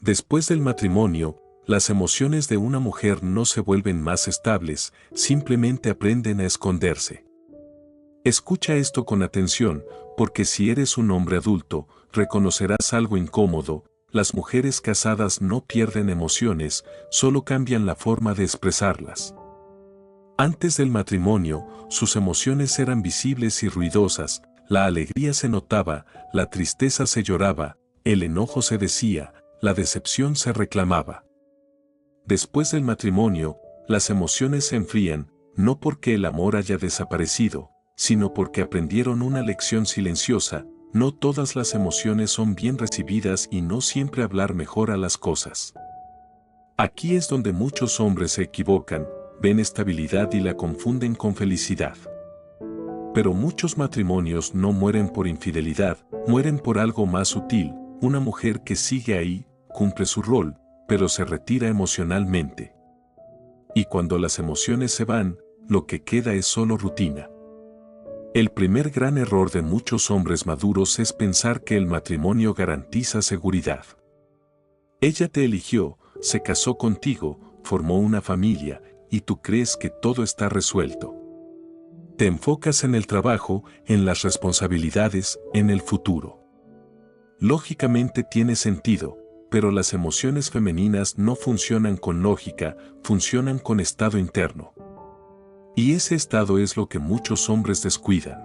Después del matrimonio, las emociones de una mujer no se vuelven más estables, simplemente aprenden a esconderse. Escucha esto con atención, porque si eres un hombre adulto, reconocerás algo incómodo. Las mujeres casadas no pierden emociones, solo cambian la forma de expresarlas. Antes del matrimonio, sus emociones eran visibles y ruidosas, la alegría se notaba, la tristeza se lloraba, el enojo se decía, la decepción se reclamaba. Después del matrimonio, las emociones se enfrían, no porque el amor haya desaparecido, sino porque aprendieron una lección silenciosa. No todas las emociones son bien recibidas y no siempre hablar mejora las cosas. Aquí es donde muchos hombres se equivocan, ven estabilidad y la confunden con felicidad. Pero muchos matrimonios no mueren por infidelidad, mueren por algo más sutil, una mujer que sigue ahí, cumple su rol, pero se retira emocionalmente. Y cuando las emociones se van, lo que queda es solo rutina. El primer gran error de muchos hombres maduros es pensar que el matrimonio garantiza seguridad. Ella te eligió, se casó contigo, formó una familia, y tú crees que todo está resuelto. Te enfocas en el trabajo, en las responsabilidades, en el futuro. Lógicamente tiene sentido, pero las emociones femeninas no funcionan con lógica, funcionan con estado interno. Y ese estado es lo que muchos hombres descuidan.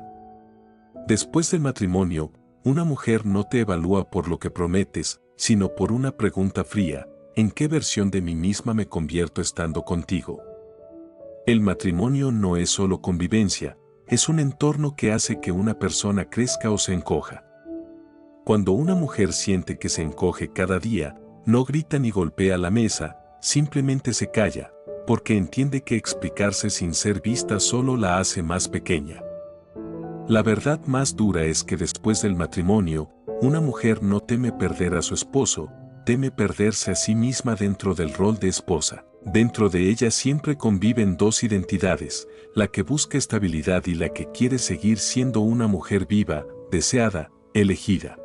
Después del matrimonio, una mujer no te evalúa por lo que prometes, sino por una pregunta fría: ¿en qué versión de mí misma me convierto estando contigo? El matrimonio no es solo convivencia, es un entorno que hace que una persona crezca o se encoja. Cuando una mujer siente que se encoge cada día, no grita ni golpea la mesa, simplemente se calla, porque entiende que explicarse sin ser vista solo la hace más pequeña. La verdad más dura es que después del matrimonio, una mujer no teme perder a su esposo, teme perderse a sí misma dentro del rol de esposa. Dentro de ella siempre conviven dos identidades, la que busca estabilidad y la que quiere seguir siendo una mujer viva, deseada, elegida.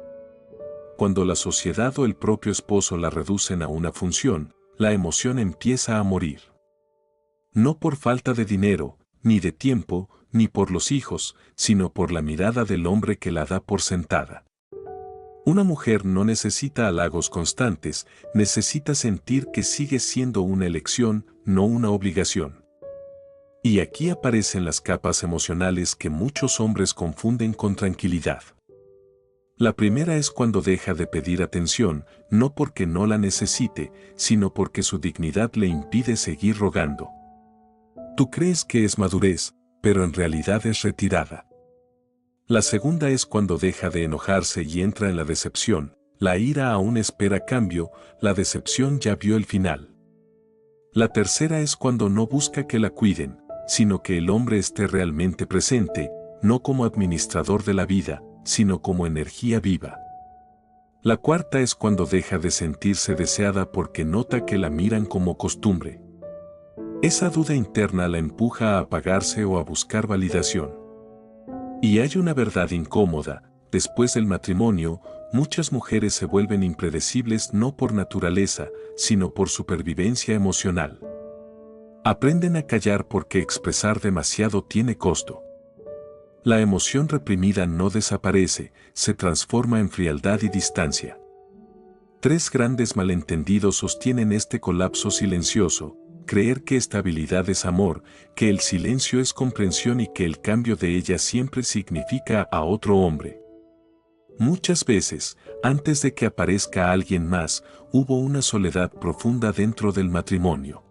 Cuando la sociedad o el propio esposo la reducen a una función, la emoción empieza a morir. No por falta de dinero, ni de tiempo, ni por los hijos, sino por la mirada del hombre que la da por sentada. Una mujer no necesita halagos constantes, necesita sentir que sigue siendo una elección, no una obligación. Y aquí aparecen las capas emocionales que muchos hombres confunden con tranquilidad. La primera es cuando deja de pedir atención, no porque no la necesite, sino porque su dignidad le impide seguir rogando. Tú crees que es madurez, pero en realidad es retirada. La segunda es cuando deja de enojarse y entra en la decepción. La ira aún espera cambio, la decepción ya vio el final. La tercera es cuando no busca que la cuiden, sino que el hombre esté realmente presente, no como administrador de la vida, sino como energía viva. La cuarta es cuando deja de sentirse deseada porque nota que la miran como costumbre. Esa duda interna la empuja a apagarse o a buscar validación. Y hay una verdad incómoda: después del matrimonio, muchas mujeres se vuelven impredecibles no por naturaleza, sino por supervivencia emocional. Aprenden a callar porque expresar demasiado tiene costo. La emoción reprimida no desaparece, se transforma en frialdad y distancia. Tres grandes malentendidos sostienen este colapso silencioso: creer que estabilidad es amor, que el silencio es comprensión y que el cambio de ella siempre significa a otro hombre. Muchas veces, antes de que aparezca alguien más, hubo una soledad profunda dentro del matrimonio.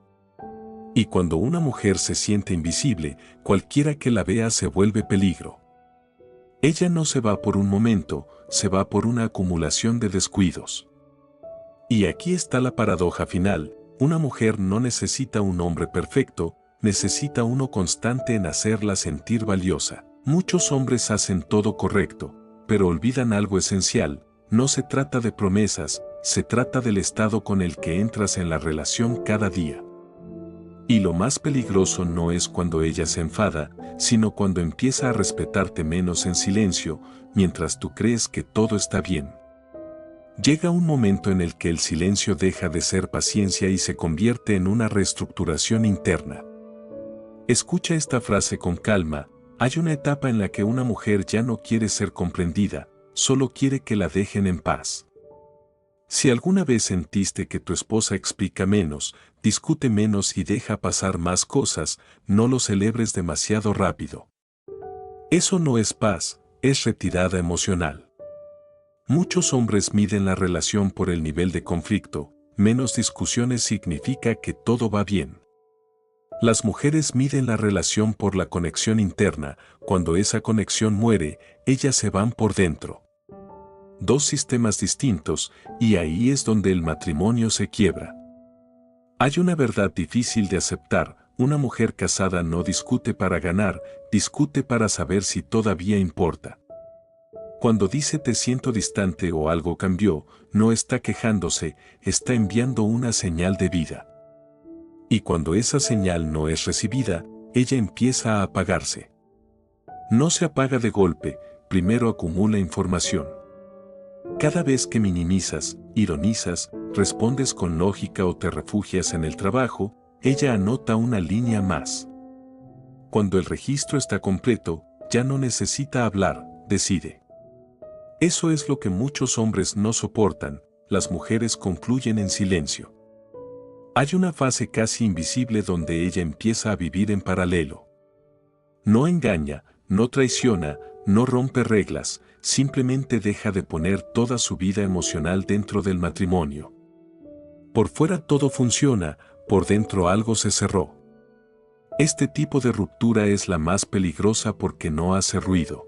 Y cuando una mujer se siente invisible, cualquiera que la vea se vuelve peligro. Ella no se va por un momento, se va por una acumulación de descuidos. Y aquí está la paradoja final: una mujer no necesita un hombre perfecto, necesita uno constante en hacerla sentir valiosa. Muchos hombres hacen todo correcto, pero olvidan algo esencial: no se trata de promesas, se trata del estado con el que entras en la relación cada día. Y lo más peligroso no es cuando ella se enfada, sino cuando empieza a respetarte menos en silencio, mientras tú crees que todo está bien. Llega un momento en el que el silencio deja de ser paciencia y se convierte en una reestructuración interna. Escucha esta frase con calma: hay una etapa en la que una mujer ya no quiere ser comprendida, solo quiere que la dejen en paz. Si alguna vez sentiste que tu esposa explica menos, discute menos y deja pasar más cosas, no lo celebres demasiado rápido. Eso no es paz, es retirada emocional. Muchos hombres miden la relación por el nivel de conflicto, menos discusiones significa que todo va bien. Las mujeres miden la relación por la conexión interna, cuando esa conexión muere, ellas se van por dentro. Dos sistemas distintos, y ahí es donde el matrimonio se quiebra. Hay una verdad difícil de aceptar: una mujer casada no discute para ganar, discute para saber si todavía importa. Cuando dice te siento distante o algo cambió, no está quejándose, está enviando una señal de vida. Y cuando esa señal no es recibida, ella empieza a apagarse. No se apaga de golpe, primero acumula información. Cada vez que minimizas, ironizas, respondes con lógica o te refugias en el trabajo, ella anota una línea más. Cuando el registro está completo, ya no necesita hablar, decide. Eso es lo que muchos hombres no soportan, las mujeres concluyen en silencio. Hay una fase casi invisible donde ella empieza a vivir en paralelo. No engaña, no traiciona, no rompe reglas, simplemente deja de poner toda su vida emocional dentro del matrimonio. Por fuera todo funciona, por dentro algo se cerró. Este tipo de ruptura es la más peligrosa porque no hace ruido.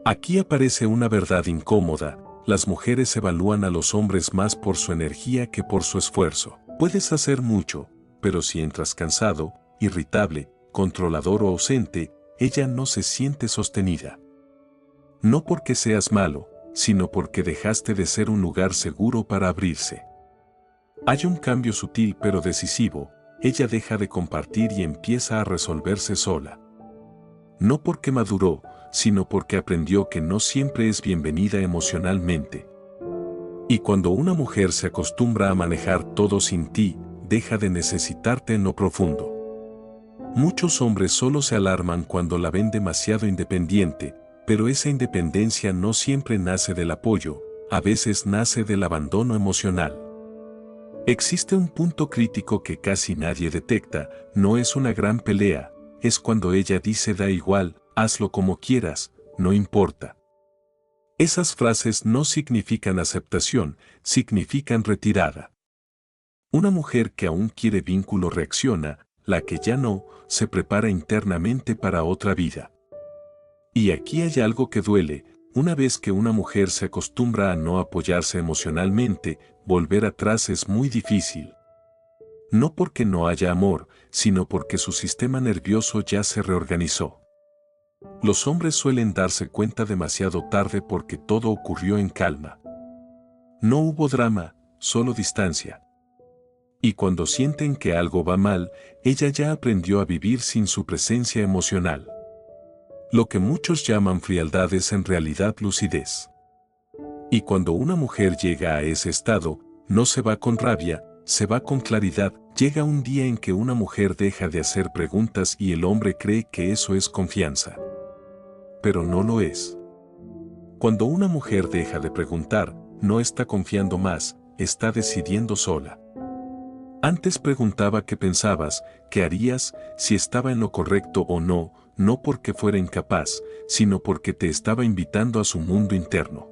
Aquí aparece una verdad incómoda: las mujeres evalúan a los hombres más por su energía que por su esfuerzo. Puedes hacer mucho, pero si entras cansado, irritable, controlador o ausente, ella no se siente sostenida. No porque seas malo, sino porque dejaste de ser un lugar seguro para abrirse. Hay un cambio sutil pero decisivo: ella deja de compartir y empieza a resolverse sola. No porque maduró, sino porque aprendió que no siempre es bienvenida emocionalmente. Y cuando una mujer se acostumbra a manejar todo sin ti, deja de necesitarte en lo profundo. Muchos hombres solo se alarman cuando la ven demasiado independiente, pero esa independencia no siempre nace del apoyo, a veces nace del abandono emocional. Existe un punto crítico que casi nadie detecta: no es una gran pelea, es cuando ella dice da igual, hazlo como quieras, no importa. Esas frases no significan aceptación, significan retirada. Una mujer que aún quiere vínculo reacciona, la que ya no, se prepara internamente para otra vida. Y aquí hay algo que duele: una vez que una mujer se acostumbra a no apoyarse emocionalmente, volver atrás es muy difícil. No porque no haya amor, sino porque su sistema nervioso ya se reorganizó. Los hombres suelen darse cuenta demasiado tarde porque todo ocurrió en calma. No hubo drama, solo distancia. Y cuando sienten que algo va mal, ella ya aprendió a vivir sin su presencia emocional. Lo que muchos llaman frialdad es en realidad lucidez. Y cuando una mujer llega a ese estado, no se va con rabia, se va con claridad. Llega un día en que una mujer deja de hacer preguntas y el hombre cree que eso es confianza. Pero no lo es. Cuando una mujer deja de preguntar, no está confiando más, está decidiendo sola. Antes preguntaba qué pensabas, qué harías, si estaba en lo correcto o no, no porque fuera incapaz, sino porque te estaba invitando a su mundo interno.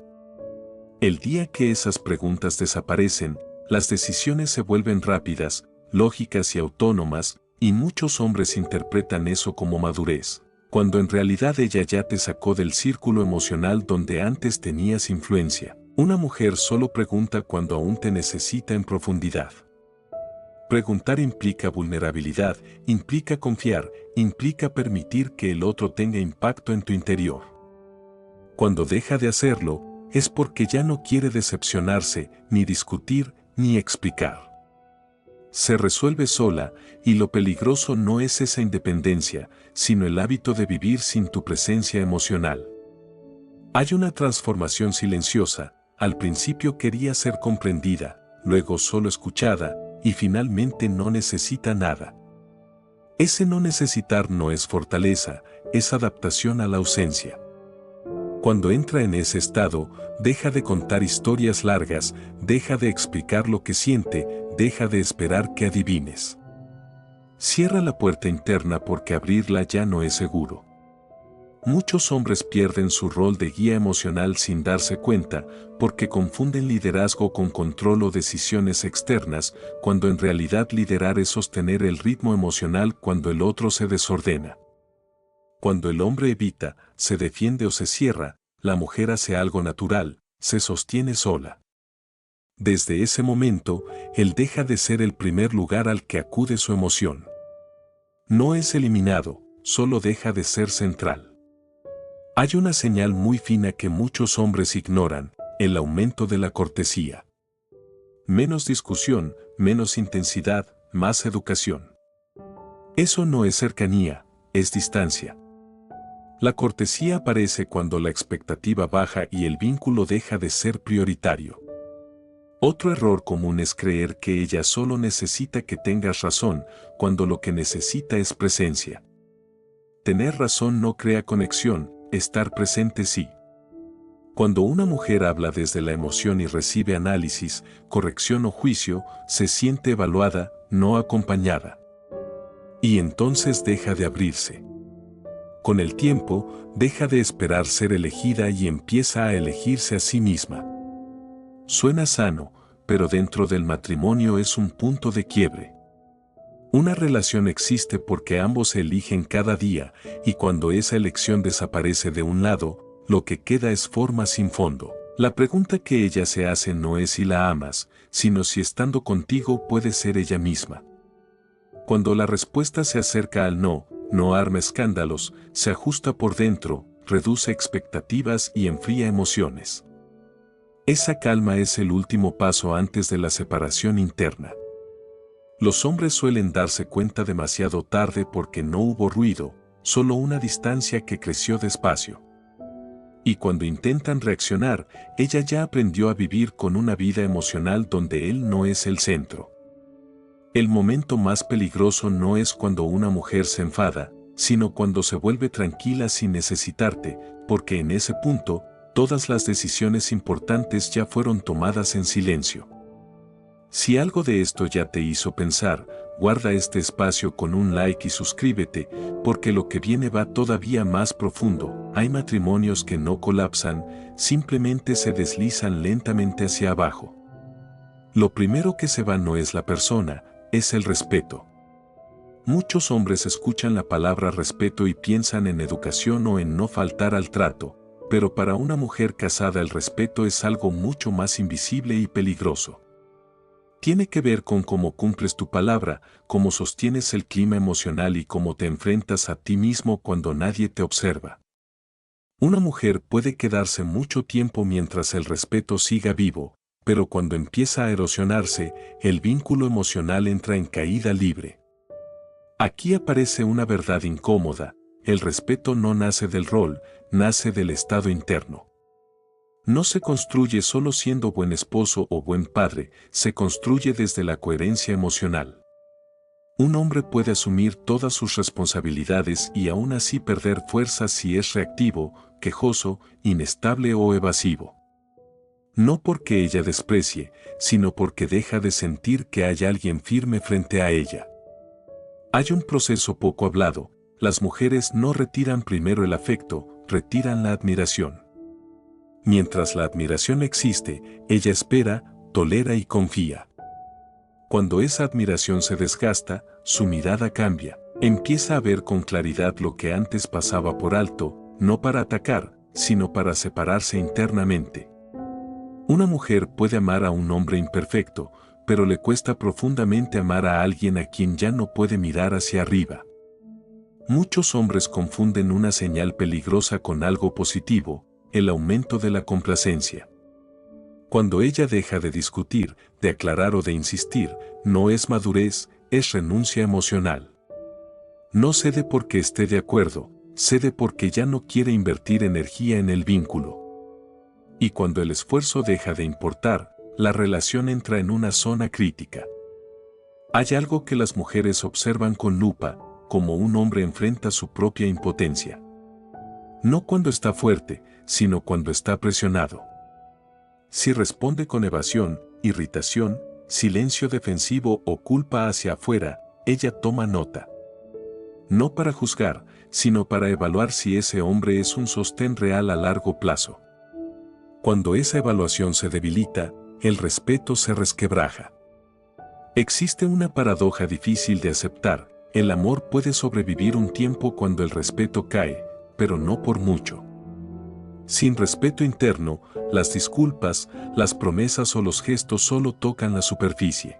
El día que esas preguntas desaparecen, las decisiones se vuelven rápidas, lógicas y autónomas, y muchos hombres interpretan eso como madurez, cuando en realidad ella ya te sacó del círculo emocional donde antes tenías influencia. Una mujer solo pregunta cuando aún te necesita en profundidad. Preguntar implica vulnerabilidad, implica confiar, implica permitir que el otro tenga impacto en tu interior. Cuando deja de hacerlo, es porque ya no quiere decepcionarse, ni discutir, ni explicar. Se resuelve sola, y lo peligroso no es esa independencia, sino el hábito de vivir sin tu presencia emocional. Hay una transformación silenciosa: Al principio quería ser comprendida, luego solo escuchada, y finalmente no necesita nada. Ese no necesitar no es fortaleza, es adaptación a la ausencia. Cuando entra en ese estado, deja de contar historias largas, deja de explicar lo que siente, deja de esperar que adivines. Cierra la puerta interna porque abrirla ya no es seguro. Muchos hombres pierden su rol de guía emocional sin darse cuenta, porque confunden liderazgo con control o decisiones externas, cuando en realidad liderar es sostener el ritmo emocional cuando el otro se desordena. Cuando el hombre evita, se defiende o se cierra, la mujer hace algo natural, se sostiene sola. Desde ese momento, él deja de ser el primer lugar al que acude su emoción. No es eliminado, solo deja de ser central. Hay una señal muy fina que muchos hombres ignoran, el aumento de la cortesía. Menos discusión, menos intensidad, más educación. Eso no es cercanía, es distancia. La cortesía aparece cuando la expectativa baja y el vínculo deja de ser prioritario. Otro error común es creer que ella solo necesita que tengas razón, cuando lo que necesita es presencia. Tener razón no crea conexión, estar presente sí. Cuando una mujer habla desde la emoción y recibe análisis, corrección o juicio, se siente evaluada, no acompañada. Y entonces deja de abrirse. Con el tiempo, deja de esperar ser elegida y empieza a elegirse a sí misma. Suena sano, pero dentro del matrimonio es un punto de quiebre. Una relación existe porque ambos se eligen cada día, y cuando esa elección desaparece de un lado, lo que queda es forma sin fondo. La pregunta que ella se hace no es si la amas, sino si estando contigo puede ser ella misma. Cuando la respuesta se acerca al no, no arma escándalos, se ajusta por dentro, reduce expectativas y enfría emociones. Esa calma es el último paso antes de la separación interna. Los hombres suelen darse cuenta demasiado tarde porque no hubo ruido, solo una distancia que creció despacio. Y cuando intentan reaccionar, ella ya aprendió a vivir con una vida emocional donde él no es el centro. El momento más peligroso no es cuando una mujer se enfada, sino cuando se vuelve tranquila sin necesitarte, porque en ese punto, todas las decisiones importantes ya fueron tomadas en silencio. Si algo de esto ya te hizo pensar, guarda este espacio con un like y suscríbete, porque lo que viene va todavía más profundo. Hay matrimonios que no colapsan, simplemente se deslizan lentamente hacia abajo. Lo primero que se va no es la persona, es el respeto. Muchos hombres escuchan la palabra respeto y piensan en educación o en no faltar al trato, pero para una mujer casada el respeto es algo mucho más invisible y peligroso. Tiene que ver con cómo cumples tu palabra, cómo sostienes el clima emocional y cómo te enfrentas a ti mismo cuando nadie te observa. Una mujer puede quedarse mucho tiempo mientras el respeto siga vivo, pero cuando empieza a erosionarse, el vínculo emocional entra en caída libre. Aquí aparece una verdad incómoda: el respeto no nace del rol, nace del estado interno. No se construye solo siendo buen esposo o buen padre, se construye desde la coherencia emocional. Un hombre puede asumir todas sus responsabilidades y aún así perder fuerza si es reactivo, quejoso, inestable o evasivo. No porque ella desprecie, sino porque deja de sentir que hay alguien firme frente a ella. Hay un proceso poco hablado: las mujeres no retiran primero el afecto, retiran la admiración. Mientras la admiración existe, ella espera, tolera y confía. Cuando esa admiración se desgasta, su mirada cambia. Empieza a ver con claridad lo que antes pasaba por alto, no para atacar, sino para separarse internamente. Una mujer puede amar a un hombre imperfecto, pero le cuesta profundamente amar a alguien a quien ya no puede mirar hacia arriba. Muchos hombres confunden una señal peligrosa con algo positivo: el aumento de la complacencia. Cuando ella deja de discutir, de aclarar o de insistir, no es madurez, es renuncia emocional. No cede porque esté de acuerdo, cede porque ya no quiere invertir energía en el vínculo. Y cuando el esfuerzo deja de importar, la relación entra en una zona crítica. Hay algo que las mujeres observan con lupa, como un hombre enfrenta su propia impotencia. No cuando está fuerte, sino cuando está presionado. Si responde con evasión, irritación, silencio defensivo o culpa hacia afuera, ella toma nota. No para juzgar, sino para evaluar si ese hombre es un sostén real a largo plazo. Cuando esa evaluación se debilita, el respeto se resquebraja. Existe una paradoja difícil de aceptar: el amor puede sobrevivir un tiempo cuando el respeto cae, pero no por mucho. Sin respeto interno, las disculpas, las promesas o los gestos solo tocan la superficie.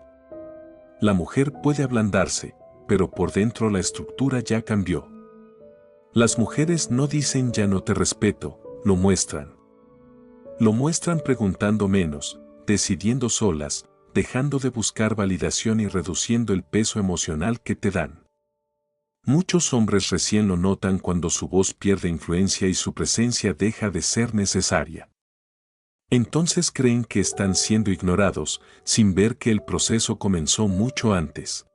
La mujer puede ablandarse, pero por dentro la estructura ya cambió. Las mujeres no dicen "ya no te respeto", lo muestran. Lo muestran preguntando menos, decidiendo solas, dejando de buscar validación y reduciendo el peso emocional que te dan. Muchos hombres recién lo notan cuando su voz pierde influencia y su presencia deja de ser necesaria. Entonces creen que están siendo ignorados, sin ver que el proceso comenzó mucho antes.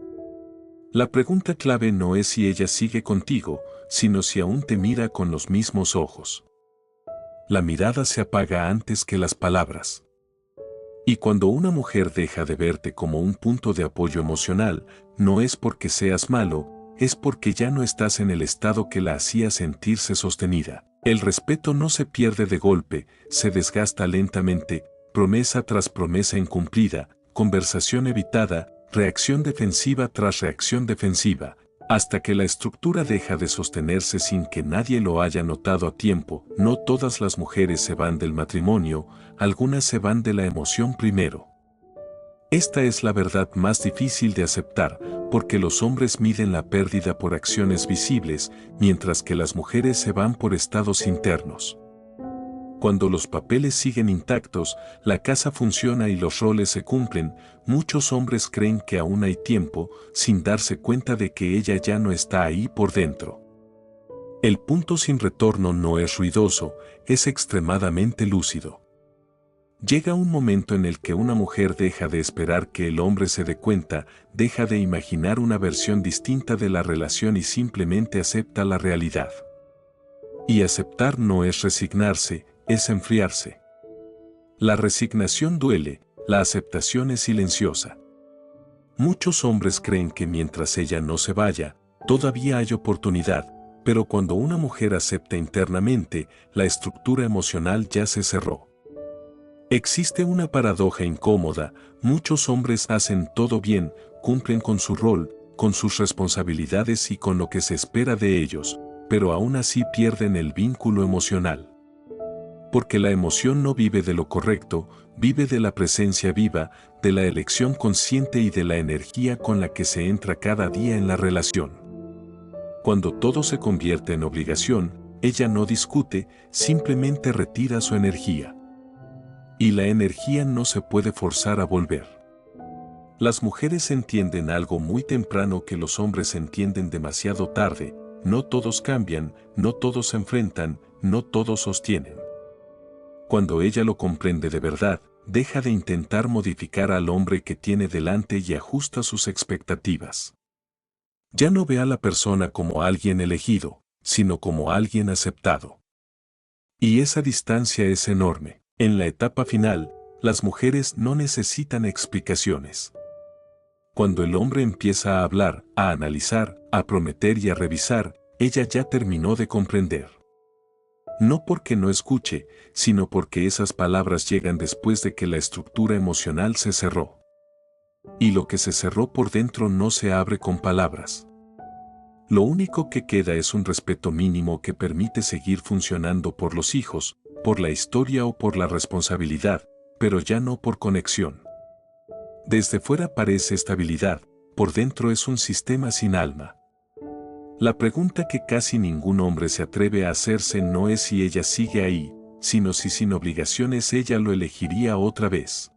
La pregunta clave no es si ella sigue contigo, sino si aún te mira con los mismos ojos. La mirada se apaga antes que las palabras. Y cuando una mujer deja de verte como un punto de apoyo emocional, no es porque seas malo, es porque ya no estás en el estado que la hacía sentirse sostenida. El respeto no se pierde de golpe, se desgasta lentamente, promesa tras promesa incumplida, conversación evitada, reacción defensiva tras reacción defensiva, hasta que la estructura deja de sostenerse sin que nadie lo haya notado a tiempo. No todas las mujeres se van del matrimonio, algunas se van de la emoción primero. Esta es la verdad más difícil de aceptar, porque los hombres miden la pérdida por acciones visibles, mientras que las mujeres se van por estados internos. Cuando los papeles siguen intactos, la casa funciona y los roles se cumplen, muchos hombres creen que aún hay tiempo, sin darse cuenta de que ella ya no está ahí por dentro. El punto sin retorno no es ruidoso, es extremadamente lúcido. Llega un momento en el que una mujer deja de esperar que el hombre se dé cuenta, deja de imaginar una versión distinta de la relación y simplemente acepta la realidad. Y aceptar no es resignarse, es enfriarse. La resignación duele, la aceptación es silenciosa. Muchos hombres creen que mientras ella no se vaya, todavía hay oportunidad, pero cuando una mujer acepta internamente, la estructura emocional ya se cerró. Existe una paradoja incómoda: muchos hombres hacen todo bien, cumplen con su rol, con sus responsabilidades y con lo que se espera de ellos, pero aún así pierden el vínculo emocional. Porque la emoción no vive de lo correcto, vive de la presencia viva, de la elección consciente y de la energía con la que se entra cada día en la relación. Cuando todo se convierte en obligación, ella no discute, simplemente retira su energía. Y la energía no se puede forzar a volver. Las mujeres entienden algo muy temprano que los hombres entienden demasiado tarde: no todos cambian, no todos se enfrentan, no todos sostienen. Cuando ella lo comprende de verdad, deja de intentar modificar al hombre que tiene delante y ajusta sus expectativas. Ya no ve a la persona como alguien elegido, sino como alguien aceptado. Y esa distancia es enorme. En la etapa final, las mujeres no necesitan explicaciones. Cuando el hombre empieza a hablar, a analizar, a prometer y a revisar, ella ya terminó de comprender. No porque no escuche, sino porque esas palabras llegan después de que la estructura emocional se cerró. Y lo que se cerró por dentro no se abre con palabras. Lo único que queda es un respeto mínimo que permite seguir funcionando por los hijos, por la historia o por la responsabilidad, pero ya no por conexión. Desde fuera parece estabilidad, por dentro es un sistema sin alma. La pregunta que casi ningún hombre se atreve a hacerse no es si ella sigue ahí, sino si sin obligaciones ella lo elegiría otra vez.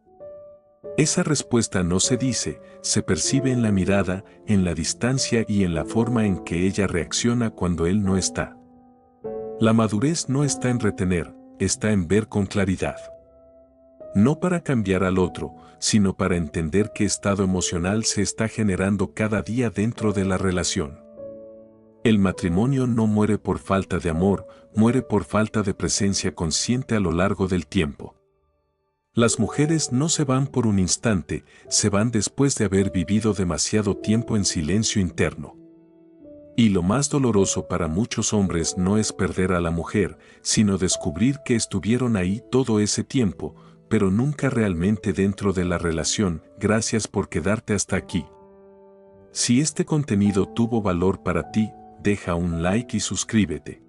Esa respuesta no se dice, se percibe en la mirada, en la distancia y en la forma en que ella reacciona cuando él no está. La madurez no está en retener, está en ver con claridad. No para cambiar al otro, sino para entender qué estado emocional se está generando cada día dentro de la relación. El matrimonio no muere por falta de amor, muere por falta de presencia consciente a lo largo del tiempo. Las mujeres no se van por un instante, se van después de haber vivido demasiado tiempo en silencio interno. Y lo más doloroso para muchos hombres no es perder a la mujer, sino descubrir que estuvieron ahí todo ese tiempo, pero nunca realmente dentro de la relación. Gracias por quedarte hasta aquí. Si este contenido tuvo valor para ti, deja un like y suscríbete.